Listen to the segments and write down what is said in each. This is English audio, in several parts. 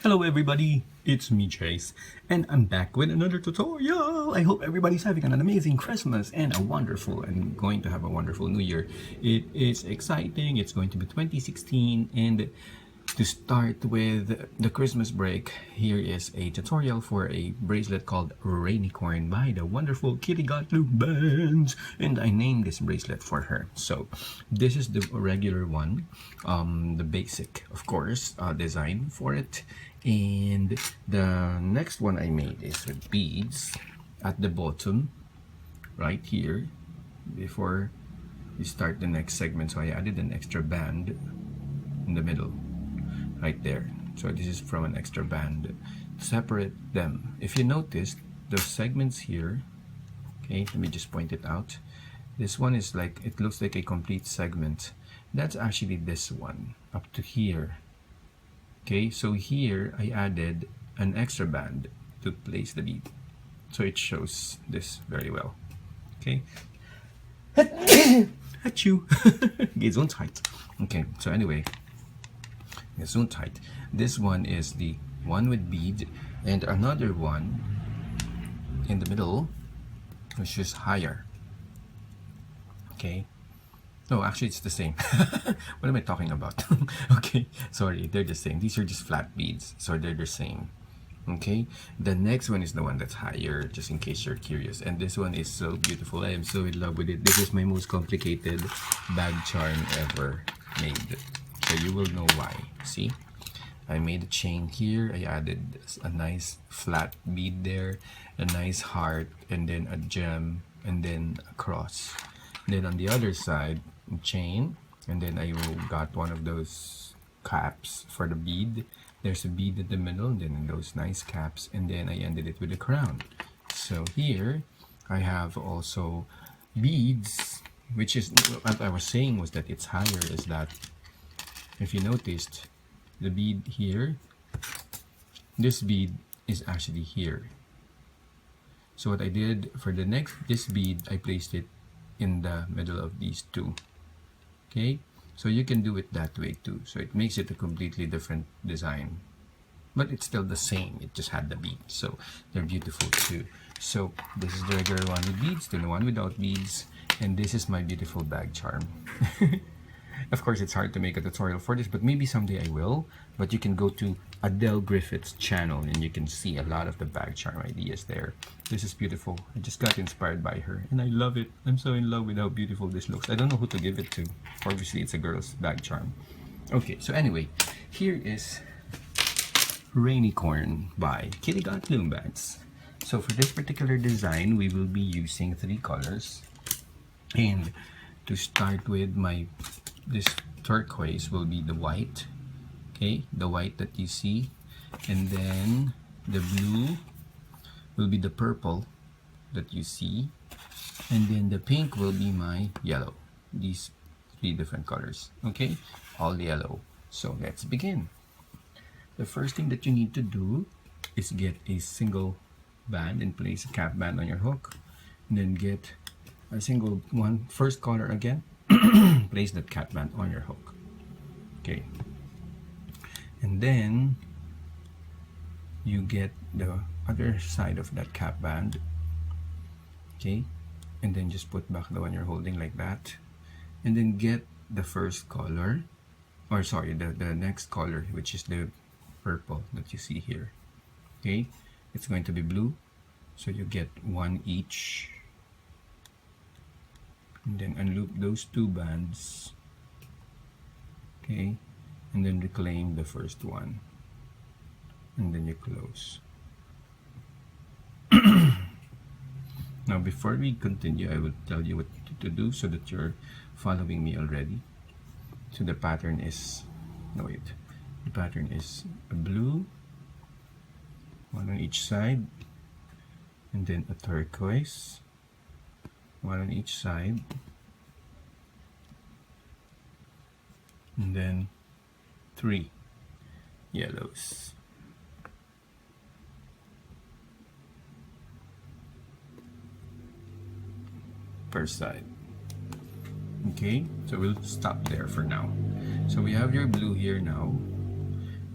Hello everybody, it's me Chase, and I'm back with another tutorial. I hope everybody's having an amazing Christmas and going to have a wonderful New Year. It is exciting, it's going to be 2016, and to start with the Christmas break, here is a tutorial for a bracelet called RAINICORN by the wonderful Kitty Bands, and I named this bracelet for her. So this is the regular one, the basic, of course, design for it. And the next one I made is with beads at the bottom, right here, before we start the next segment. So I added an extra band in the middle, right there. So this is from an extra band. Separate them. If you notice, those segments here, okay, let me just point it out. This one is like, it looks like a complete segment. That's actually this one, up to here. Okay, so here I added an extra band to place the bead. So it shows this very well. Okay. Achoo! Gesundheit. Okay, so anyway, Gesundheit. This one is the one with bead, and another one in the middle, which is higher. Okay. No, actually it's the same. What am I talking about? Okay, sorry, they're the same. These are just flat beads, so they're the same. Okay, the next one is the one that's higher, just in case you're curious. And this one is so beautiful. I am so in love with it. This is my most complicated bag charm ever made. So you will know why. See? I made a chain here. I added a nice flat bead there, a nice heart, and then a gem, and then a cross. Then on the other side, chain, and then I got one of those caps for the bead. There's a bead in the middle, and then those nice caps, and then I ended it with a crown. So here I have also beads, which is what I was saying was that it's higher, is that if you noticed the bead here, this bead is actually here. So what I did for this bead, I placed it in the middle of these two. Okay, so you can do it that way too. So it makes it a completely different design, but it's still the same. It just had the beads, so they're beautiful too. So this is the regular one with beads, the one without beads, and this is my beautiful bag charm. Of course, it's hard to make a tutorial for this, but maybe someday I will. But you can go to Adele Griffith's channel and you can see a lot of the bag charm ideas there. This is beautiful. I just got inspired by her and I love it. I'm so in love with how beautiful this looks. I don't know who to give it to. Obviously, it's a girl's bag charm. Okay, so anyway, here is RAINICORN by Kitty Bands. So for this particular design, we will be using 3 colors. And to start with, this turquoise will be the white, okay, the white that you see, and then the blue will be the purple that you see, and then the pink will be my yellow. These 3 different colors, okay, all yellow. So let's begin. The first thing that you need to do is get a single band and place a cap band on your hook, and then get a single one, first color again. Place that cap band on your hook, okay, and then you get the other side of that cap band, okay, and then just put back the one you're holding like that, and then get the first color, or sorry, the next color, which is the purple that you see here. Okay, it's going to be blue, so you get 1 each. And then unloop those 2 bands, okay, and then reclaim the first one, and then you close. Now before we continue, I will tell you what to do so that you're following me already. So the pattern is, the pattern is a blue, one on each side, and then a turquoise, one on each side, and then 3 yellows. Per side. Okay, so we'll stop there for now. So we have your blue here now,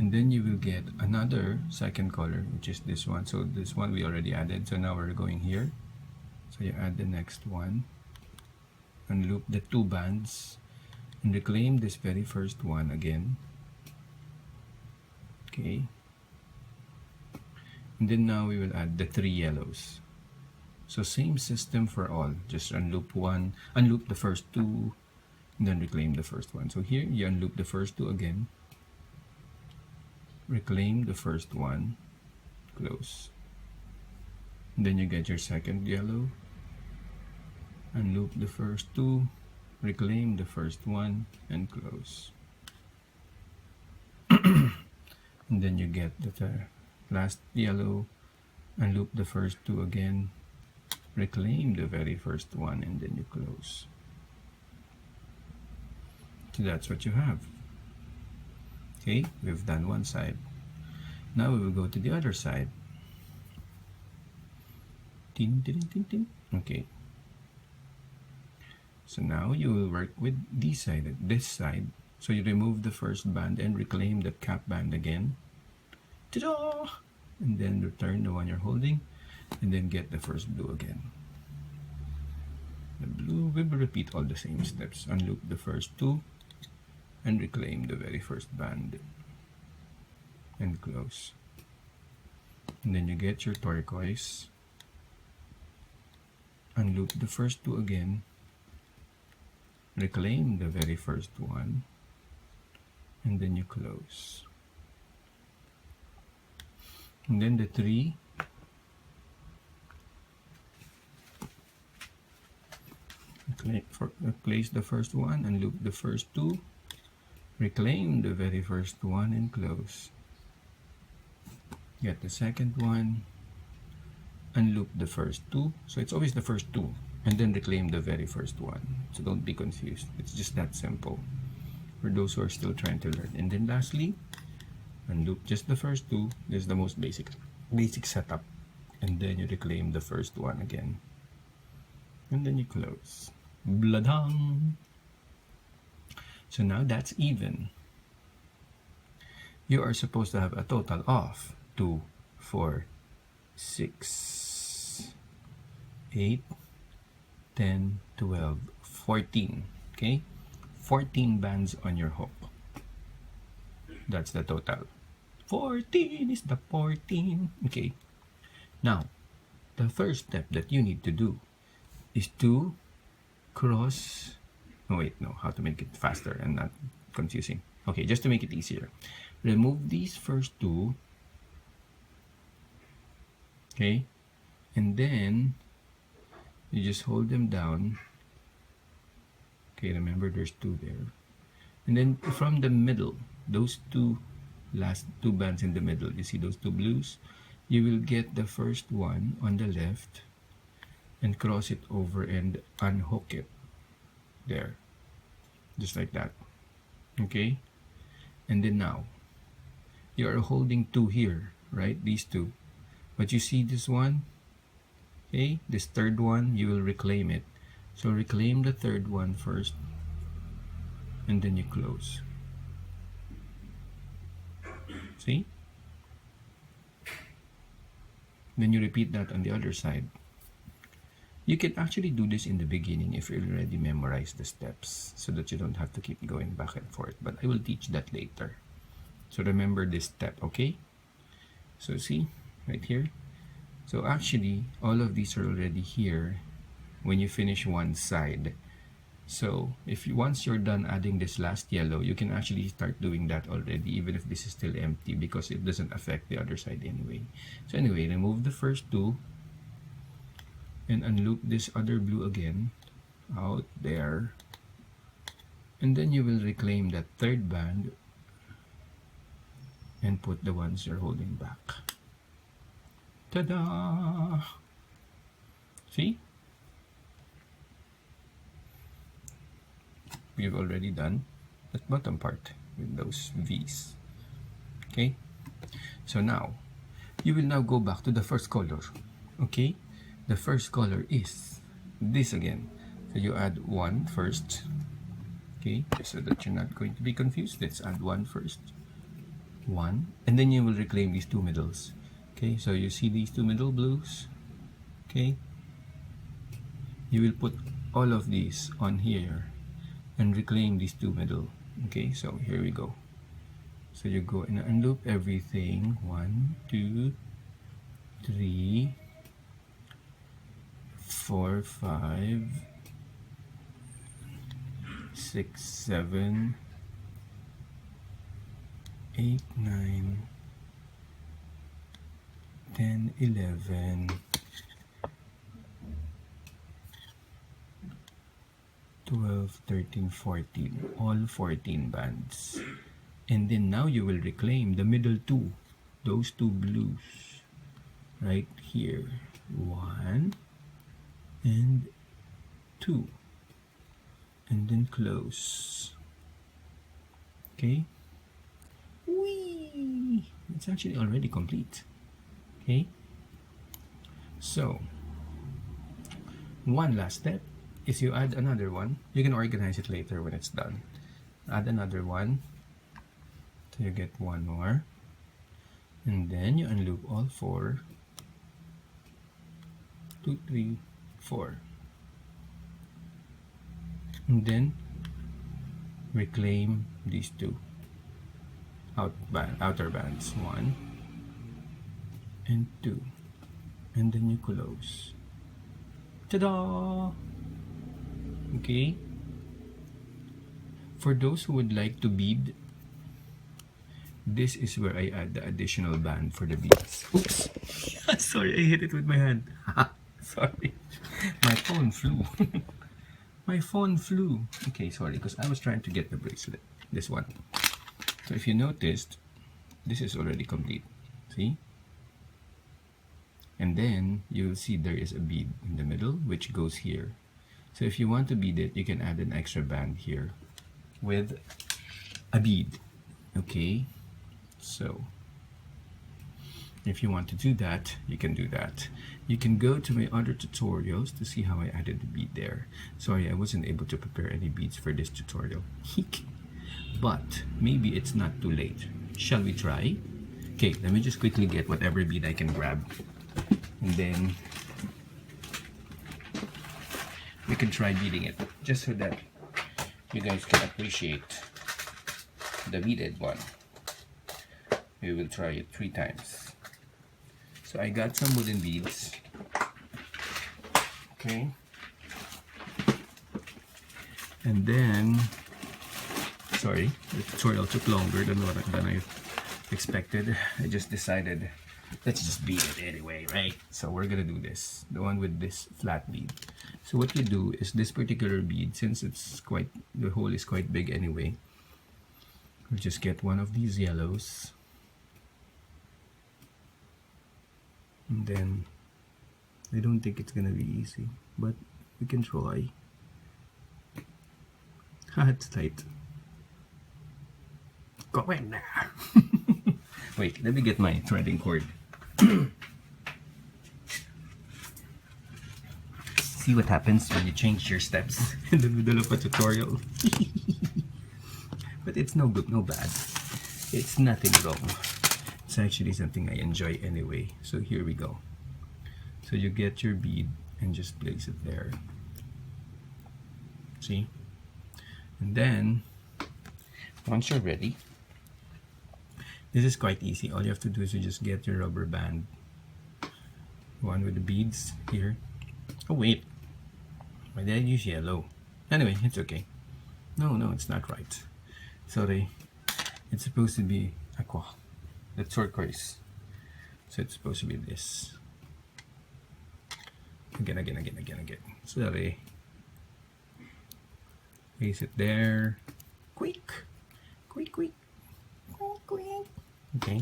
and then you will get another second color, which is this one. So this one we already added, so now we're going here. So you add the next one, unloop the 2 bands, and reclaim this very first one again. Okay, and then now we will add the 3 yellows. So same system for all, just unloop the first 2, and then reclaim the first one. So here you unloop the first 2 again, reclaim the first one, close, and then you get your second yellow, unloop the first 2, reclaim the first one, and close. And then you get the last yellow, unloop the first 2 again, reclaim the very first one, and then you close. So that's what you have. Okay, we've done one side. Now we will go to the other side. Tin, tin, tin, tin. Okay. So now you will work with this side. So you remove the first band and reclaim the cap band again. Ta-da! And then return the one you're holding, and then get the first blue again. The blue, we will repeat all the same steps. Unloop the first 2 and reclaim the very first band and close. And then you get your turquoise. Unloop the first 2 again, reclaim the very first one, and then you close. And then the 3, place the first one, unloop the first 2, reclaim the very first one, and close. Get the second one, unloop the first 2, so it's always the first 2, and then reclaim the very first one. So don't be confused, it's just that simple for those who are still trying to learn. And then lastly, unloop just the first 2. This is the most basic setup, and then you reclaim the first one again, and then you close. Bladang! So now that's even. You are supposed to have a total of 2, 4, 6, 8, 10, 12, 14. Okay, 14 bands on your hook. That's the total. 14 is the 14. Okay, now the first step that you need to do is to cross. Oh wait, no, how to make it faster and not confusing. Okay, just to make it easier, remove these first 2. Okay, and then you just hold them down. Okay, remember there's 2 there, and then from the middle, those last 2 bands in the middle, you see those 2 blues, you will get the first one on the left and cross it over and unhook it there, just like that. Okay, and then now you are holding 2 here, right? These 2, but you see this one. Okay, this third one, you will reclaim it. So reclaim the third one first, and then you close. See? Then you repeat that on the other side. You can actually do this in the beginning if you already memorized the steps, so that you don't have to keep going back and forth, but I will teach that later. So remember this step, okay? So see, right here. So actually, all of these are already here when you finish one side. So once you're done adding this last yellow, you can actually start doing that already, even if this is still empty, because it doesn't affect the other side anyway. So anyway, remove the first 2 and unloop this other blue again out there, and then you will reclaim that third band and put the ones you're holding back. Ta-da! See? We've already done that bottom part with those V's. Okay? So now, you will now go back to the first color. Okay? The first color is this again. So you add 1 first. Okay? Just so that you're not going to be confused, let's add 1 first. 1, and then you will reclaim these two middles. Okay, so you see these two middle blues. Okay, you will put all of these on here and reclaim these two middle. Okay, so here we go. So you go and unloop everything. 1, 2, 3, 4, 5, 6, 7, 8, 9, 10, 11, 12, 13, 14, all 14 bands. And then now you will reclaim the middle two, those two blues right here. 1 and 2, and then close. Okay. Whee! It's actually already complete. Okay. So one last step is you add another one. You can organize it later when it's done. Add another one. So you get one more. And then you unloop all 4. 2, 3, 4. And then reclaim these two outer bands. 1 and 2. And then you close. Ta-da! Okay. For those who would like to bead, this is where I add the additional band for the beads. Oops! Sorry, I hit it with my hand. Sorry. My phone flew. My phone flew. Okay, sorry, because I was trying to get the bracelet. This one. So if you noticed, this is already complete. See? And then you'll see there is a bead in the middle, which goes here. So if you want to bead it, you can add an extra band here with a bead. Okay? So if you want to do that, you can do that. You can go to my other tutorials to see how I added the bead there. Sorry, I wasn't able to prepare any beads for this tutorial. But maybe it's not too late. Shall we try? Okay, let me just quickly get whatever bead I can grab. And then we can try beading it, just so that you guys can appreciate the beaded one. We will try it 3 times. So I got some wooden beads. Okay. And then, sorry, the tutorial took longer than I expected. I just decided, let's just bead it anyway, right? So we're gonna do this, the one with this flat bead. So what you do is this particular bead, since the hole is quite big anyway, we just get one of these yellows. And then, I don't think it's gonna be easy, but we can try. It's tight. Go in there. Wait, let me get my threading cord. See what happens when you change your steps in the middle of a tutorial. But it's no good, no bad. It's nothing wrong. It's actually something I enjoy anyway. So here we go. So you get your bead and just place it there. See? And then, once you're ready, this is quite easy. All you have to do is you just get your rubber band. One with the beads here. Oh wait, why did I use yellow? Anyway, it's okay. No, it's not right. Sorry, it's supposed to be aqua. The turquoise. So it's supposed to be this. Again. Sorry. Place it there. Quick. Okay.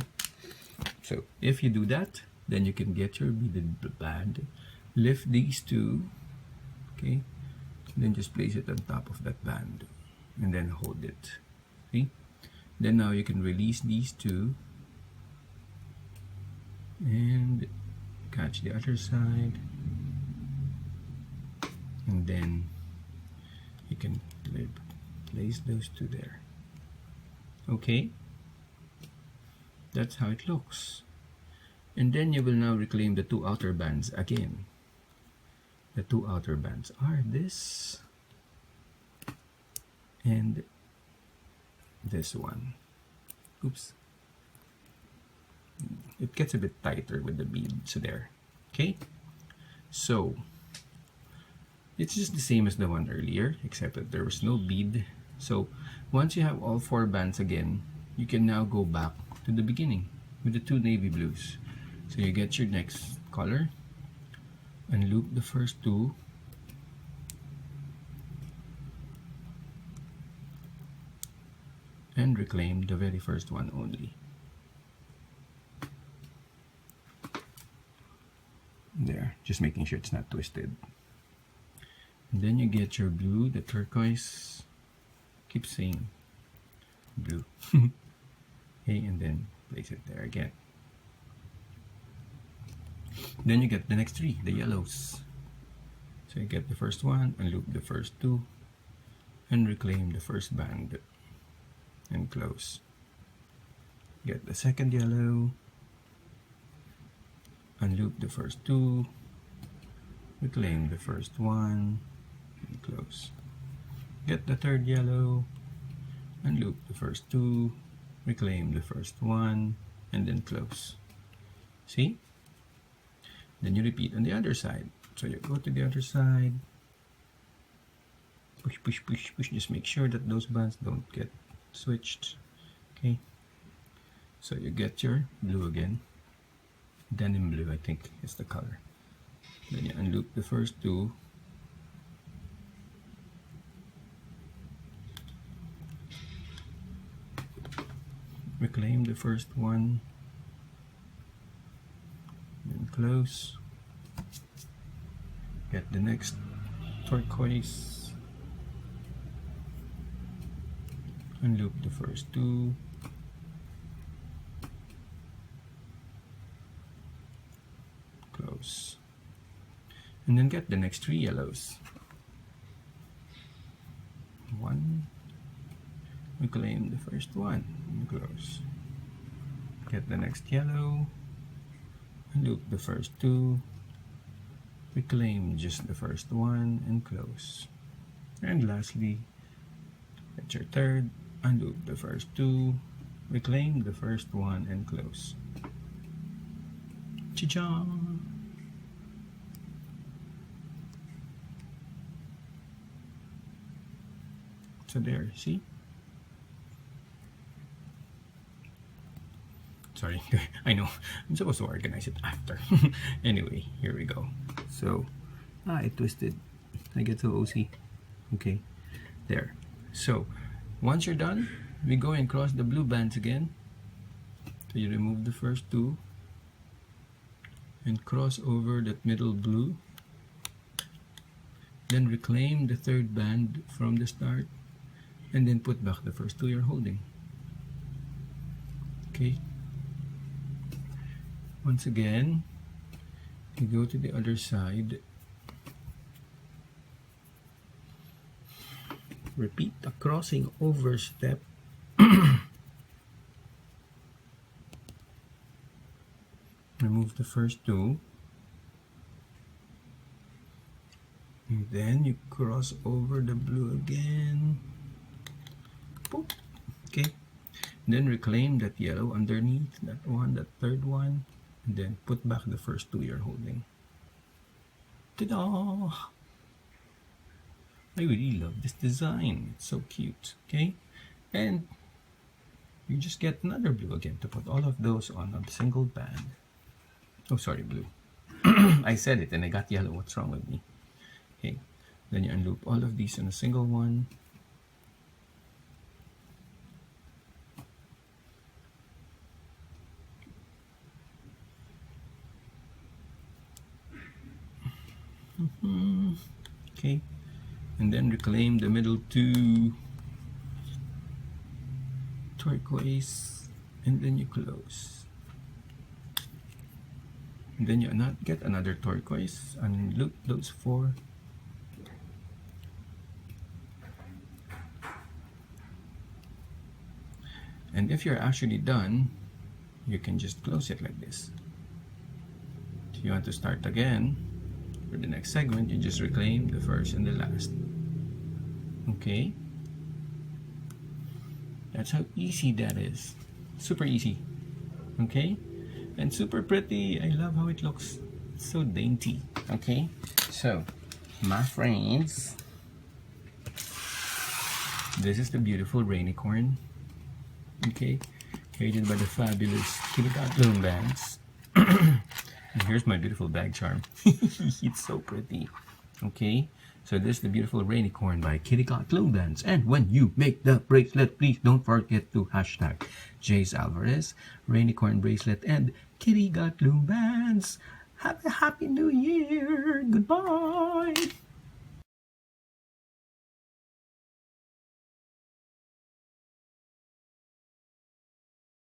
So if you do that, then you can get your beaded band. Lift these two. Okay. Then just place it on top of that band. And then hold it. See? Then now you can release these two. And catch the other side. And then you can place those two there. Okay. That's how it looks. And then you will now reclaim the two outer bands again. The two outer bands are this and this one. Oops. It gets a bit tighter with the beads there. Okay? So, it's just the same as the one earlier, except that there was no bead. So, once you have all four bands again, you can now go back to the beginning with the two navy blues. So you get your next color, unloop the first two, and reclaim the very first one only. There, just making sure it's not twisted. And then you get your blue, the turquoise. Keep saying blue. Okay, and then place it there again. Then you get the next three, the yellows. So you get the first one, unloop the first two, and reclaim the first band and close. Get the second yellow, unloop the first two, reclaim the first one, and close. Get the third yellow, unloop the first two, reclaim the first one, and then close. See? Then you repeat on the other side. So you go to the other side, push, push, push, push. Just make sure that those bands don't get switched. Okay. So you get your blue again. Denim blue, I think, is the color. Then you unloop the first two. Reclaim the first one. Then close. Get the next turquoise. Unloop the first two. Close. And then get the next three yellows. One. Reclaim the first one and close. Get the next yellow. Unloop the first two. Reclaim just the first one and close. And lastly, get your third. Unloop the first two. Reclaim the first one and close. Cha-cha! So there, see? Sorry, I know, I'm supposed to organize it after. Anyway, here we go. So, it twisted. I get so OC. Okay, there. So, once you're done, we go and cross the blue bands again. So you remove the first two and cross over that middle blue. Then reclaim the third band from the start and then put back the first two you're holding. Okay. Once again, you go to the other side. Repeat the crossing over step. Remove the first two. And then you cross over the blue again. Boop. Okay. Then reclaim that yellow underneath, that one, that third one. And then put back the first two you're holding. Ta-da! I really love this design. It's so cute. Okay? And you just get another blue again to put all of those on a single band. Oh, sorry, blue. I said it and I got yellow. What's wrong with me? Okay. Then you unloop all of these in a single one. Okay, and then reclaim the middle two, turquoise, and then you close. And then you get another turquoise and loop those four. And if you're actually done, you can just close it like this. If you want to start again for the next segment, you just reclaim the first and the last. Okay, that's how easy that is. Super easy. Okay, and super pretty. I love how it looks. It's so dainty. Okay, so my friends, this is the beautiful Rainicorn. Okay, created by the fabulous Kitty Cat Loom Bands. And here's my beautiful bag charm. It's so pretty. Okay, so this is the beautiful Rainicorn by Kitty Cat Loom Bands. And when you make the bracelet, please don't forget to hashtag Jace Alvarez, Rainicorn bracelet, and Kitty Cat Loom Bands. Have a happy new year. Goodbye.